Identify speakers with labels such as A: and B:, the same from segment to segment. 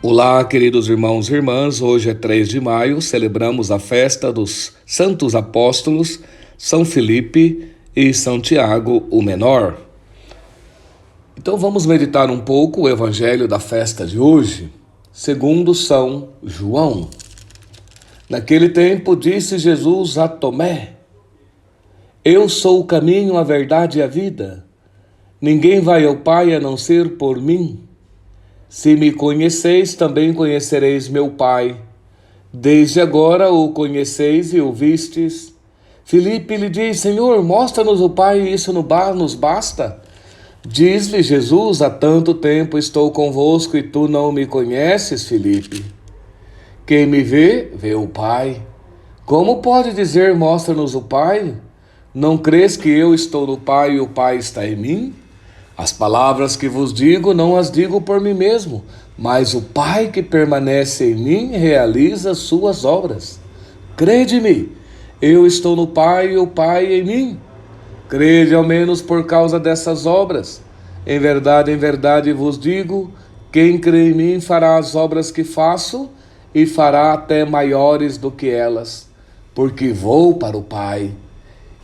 A: Olá, queridos irmãos e irmãs, hoje é 3 de maio, celebramos a festa dos Santos Apóstolos, São Filipe e São Tiago, o Menor. Então vamos meditar um pouco o evangelho da festa de hoje, segundo São João. Naquele tempo disse Jesus a Tomé: Eu sou o caminho, a verdade e a vida. Ninguém vai ao Pai a não ser por mim. Se me conheceis, também conhecereis meu Pai. Desde agora o conheceis e o vistes. Filipe lhe diz: Senhor, mostra-nos o Pai, e isso nos basta. Diz-lhe Jesus: Há tanto tempo estou convosco e tu não me conheces, Filipe. Quem me vê, vê o Pai. Como pode dizer: mostra-nos o Pai? Não crês que eu estou no Pai e o Pai está em mim? As palavras que vos digo, não as digo por mim mesmo, mas o Pai que permanece em mim realiza suas obras. Crede-me, eu estou no Pai e o Pai em mim. Crede ao menos por causa dessas obras. Em verdade vos digo, quem crê em mim fará as obras que faço e fará até maiores do que elas, porque vou para o Pai.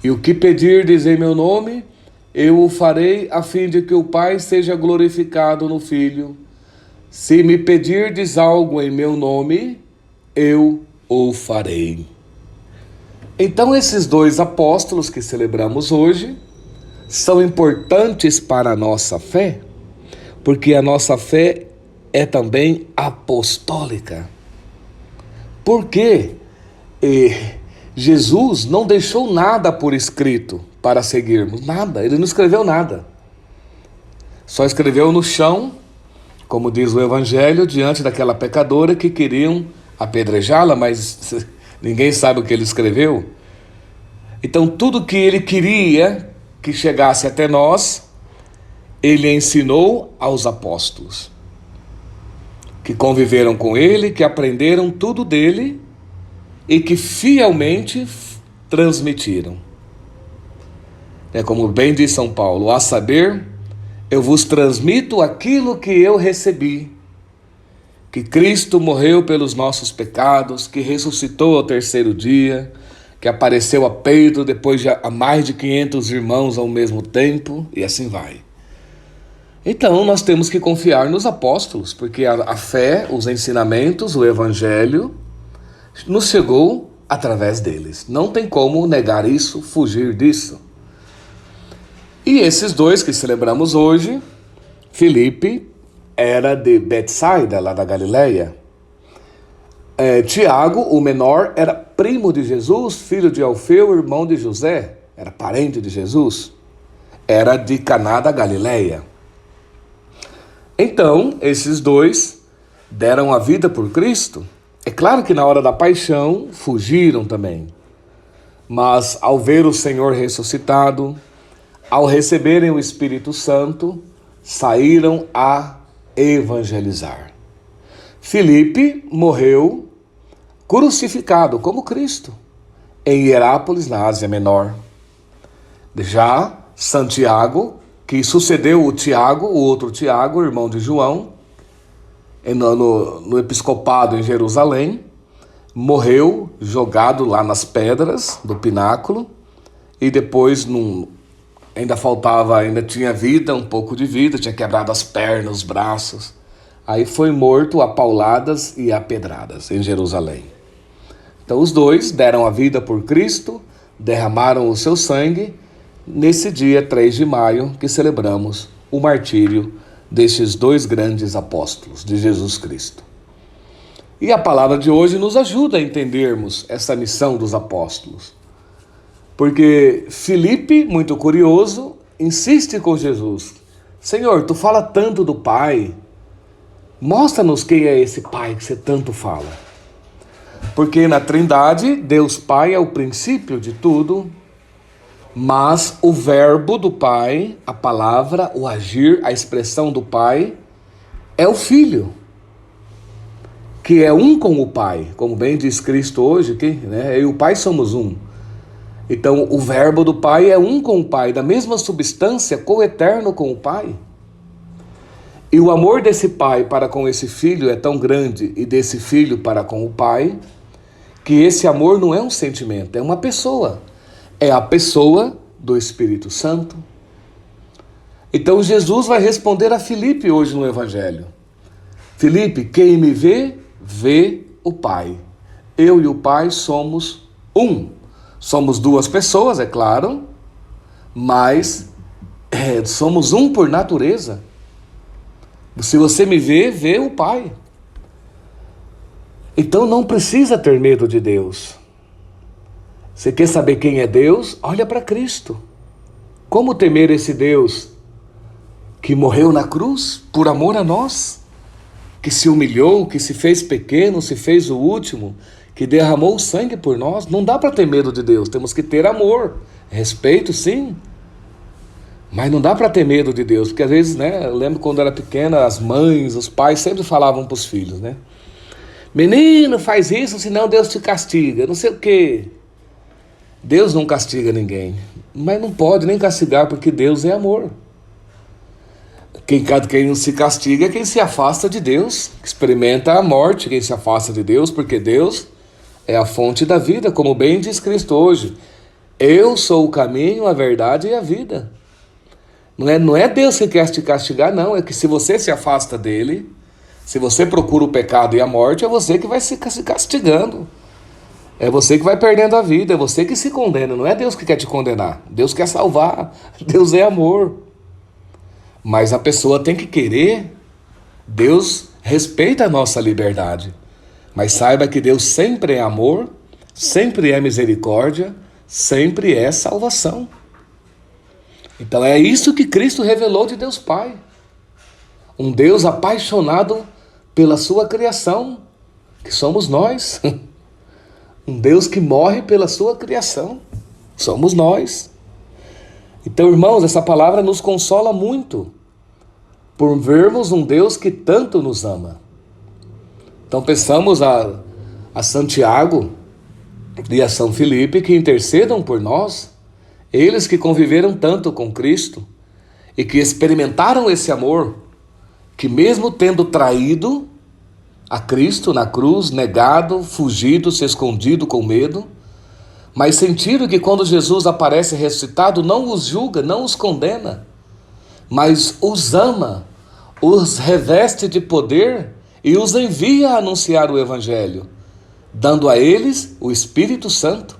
A: E o que pedirdes em meu nome, eu o farei, a fim de que o Pai seja glorificado no Filho. Se me pedirdes algo em meu nome, eu o farei. Então esses dois apóstolos que celebramos hoje são importantes para a nossa fé, porque a nossa fé é também apostólica. Por quê? Jesus não deixou nada por escrito para seguirmos, nada, ele não escreveu nada. Só escreveu no chão, como diz o Evangelho, diante daquela pecadora que queriam apedrejá-la, mas ninguém sabe o que ele escreveu. Então tudo que ele queria que chegasse até nós, ele ensinou aos apóstolos, que conviveram com ele, que aprenderam tudo dele e que fielmente transmitiram. É como bem diz São Paulo: a saber, eu vos transmito aquilo que eu recebi, que Cristo morreu pelos nossos pecados, que ressuscitou ao terceiro dia, que apareceu a Pedro depois a mais de 500 irmãos ao mesmo tempo, e assim vai. Então nós temos que confiar nos apóstolos, porque a fé, os ensinamentos, o evangelho nos chegou através deles. Não tem como negar isso, fugir disso. E esses dois que celebramos hoje, Filipe era de Betsaida, lá da Galileia. Tiago, o menor, era primo de Jesus, filho de Alfeu, irmão de José, era parente de Jesus, era de Caná da Galileia. Então, esses dois deram a vida por Cristo. É claro que na hora da paixão fugiram também, mas ao ver o Senhor ressuscitado, ao receberem o Espírito Santo, saíram a evangelizar. Filipe morreu crucificado como Cristo em Hierápolis, na Ásia Menor. Já Santiago, que sucedeu o Tiago, o outro Tiago, irmão de João, no episcopado em Jerusalém, morreu jogado lá nas pedras do pináculo e depois ainda tinha vida, um pouco de vida, tinha quebrado as pernas, os braços. Aí foi morto a pauladas e a pedradas em Jerusalém. Então os dois deram a vida por Cristo, derramaram o seu sangue, nesse dia 3 de maio que celebramos o martírio destes dois grandes apóstolos de Jesus Cristo. E a palavra de hoje nos ajuda a entendermos essa missão dos apóstolos. Porque Filipe, muito curioso, insiste com Jesus: Senhor, tu fala tanto do Pai, mostra-nos quem é esse Pai que você tanto fala. Porque na Trindade, Deus Pai é o princípio de tudo, mas o verbo do Pai, a palavra, o agir, a expressão do Pai, é o Filho, que é um com o Pai, como bem diz Cristo hoje, que eu e o Pai somos um. Então o verbo do Pai é um com o Pai, da mesma substância, coeterno com o Pai. E o amor desse pai para com esse filho é tão grande, e desse filho para com o pai, que esse amor não é um sentimento, é uma pessoa. É a pessoa do Espírito Santo. Então Jesus vai responder a Filipe hoje no Evangelho. Filipe, quem me vê, vê o Pai. Eu e o Pai somos um. Somos duas pessoas, é claro, mas somos um por natureza. Se você me vê, vê o Pai. Então não precisa ter medo de Deus. Você quer saber quem é Deus? Olha para Cristo. Como temer esse Deus que morreu na cruz por amor a nós? Que se humilhou, que se fez pequeno, se fez o último, que derramou o sangue por nós. Não dá para ter medo de Deus, temos que ter amor, respeito, sim. Mas não dá para ter medo de Deus, porque às vezes, eu lembro quando eu era pequena, as mães, os pais sempre falavam para os filhos, menino, faz isso, senão Deus te castiga, não sei o quê. Deus não castiga ninguém, mas não pode nem castigar, porque Deus é amor. Quem não se castiga é quem se afasta de Deus, experimenta a morte, quem se afasta de Deus, porque Deus é a fonte da vida, como bem diz Cristo hoje. Eu sou o caminho, a verdade e a vida. Não é Deus que quer te castigar, não. É que se você se afasta dele, se você procura o pecado e a morte, é você que vai se castigando. É você que vai perdendo a vida, é você que se condena. Não é Deus que quer te condenar. Deus quer salvar. Deus é amor. Mas a pessoa tem que querer. Deus respeita a nossa liberdade. Mas saiba que Deus sempre é amor, sempre é misericórdia, sempre é salvação. Então é isso que Cristo revelou de Deus Pai. Um Deus apaixonado pela sua criação, que somos nós. Um Deus que morre pela sua criação, somos nós. Então, irmãos, essa palavra nos consola muito por vermos um Deus que tanto nos ama. Então peçamos a Santiago e a São Filipe que intercedam por nós, eles que conviveram tanto com Cristo e que experimentaram esse amor, que mesmo tendo traído a Cristo na cruz, negado, fugido, se escondido com medo, mas sentiram que quando Jesus aparece ressuscitado, não os julga, não os condena, mas os ama, os reveste de poder e os envia a anunciar o Evangelho, dando a eles o Espírito Santo.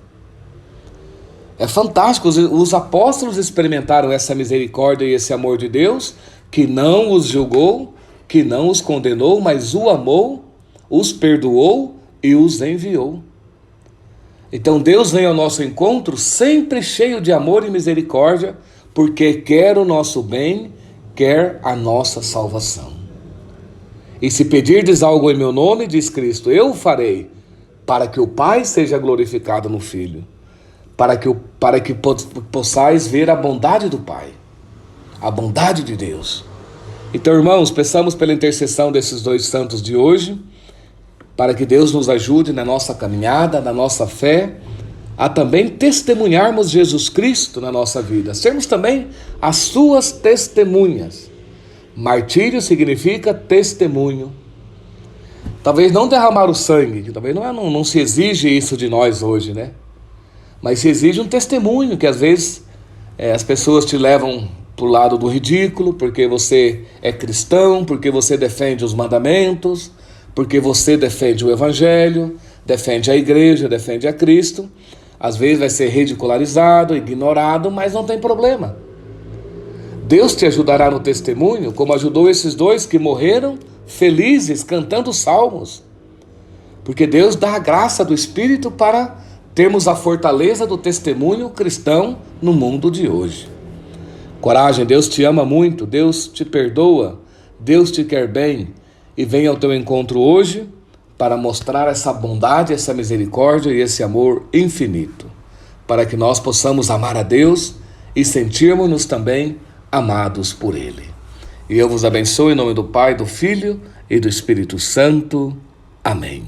A: É fantástico, os apóstolos experimentaram essa misericórdia e esse amor de Deus, que não os julgou, que não os condenou, mas o amou, os perdoou e os enviou. Então Deus vem ao nosso encontro sempre cheio de amor e misericórdia, porque quer o nosso bem, quer a nossa salvação. E se pedirdes algo em meu nome, diz Cristo, eu o farei, para que o Pai seja glorificado no Filho, para que possais ver a bondade do Pai, a bondade de Deus. Então, irmãos, peçamos pela intercessão desses dois santos de hoje, para que Deus nos ajude na nossa caminhada, na nossa fé, a também testemunharmos Jesus Cristo na nossa vida, sermos também as suas testemunhas. Martírio significa testemunho. Talvez não derramar o sangue, que talvez não se exige isso de nós hoje, mas se exige um testemunho, que às vezes as pessoas te levam para o lado do ridículo, porque você é cristão, porque você defende os mandamentos, porque você defende o Evangelho, defende a igreja, defende a Cristo. Às vezes vai ser ridicularizado, ignorado, mas não tem problema. Deus te ajudará no testemunho, como ajudou esses dois que morreram felizes, cantando salmos. Porque Deus dá a graça do Espírito para termos a fortaleza do testemunho cristão no mundo de hoje. Coragem, Deus te ama muito, Deus te perdoa, Deus te quer bem e vem ao teu encontro hoje para mostrar essa bondade, essa misericórdia e esse amor infinito, para que nós possamos amar a Deus e sentirmos-nos também amados por Ele. E eu vos abençoo em nome do Pai, do Filho e do Espírito Santo. Amém.